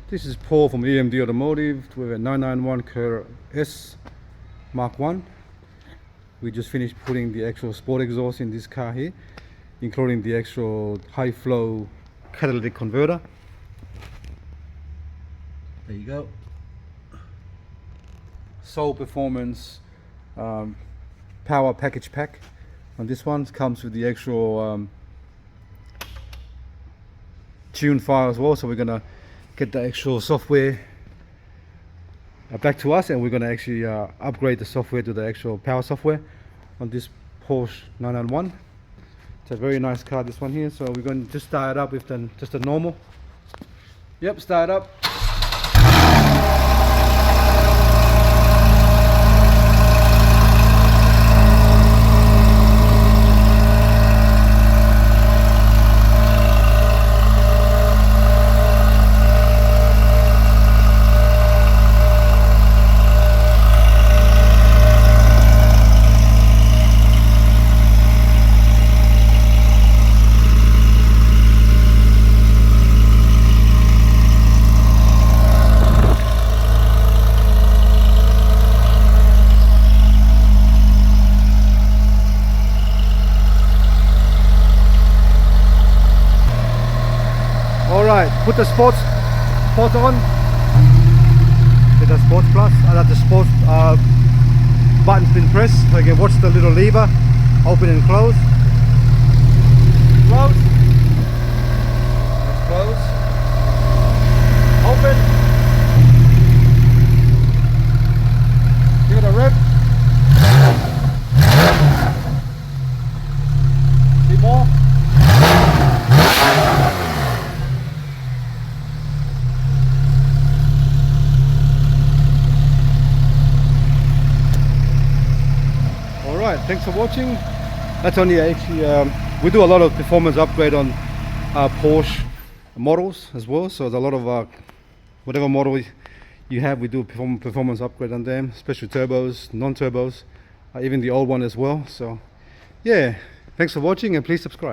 This is Paul from EMD Automotive with a 991 Carrera S Mark 1. We just finished putting the actual sport exhaust in this car here, including the actual high flow catalytic converter. There you go. Soul Performance power package pack on this one. It comes with the actual tune file as well, so we're gonna get the actual software back to us, and we're gonna actually upgrade the software to the actual power software on this Porsche 991. It's a very nice car, this one here. So we're going to just start it up with just a normal. Yep, start up. Alright, put the sports on. Get the sports plus. The sports button's been pressed. So you can watch the little lever open and close. Close. Let's close. Open. Give it a rev. See more. Alright, thanks for watching. That's only actually, we do a lot of performance upgrade on Porsche models as well. So there's a lot of whatever model you have, we do performance upgrade on them, especially turbos, non-turbos, even the old one as well. So yeah, thanks for watching, and please subscribe.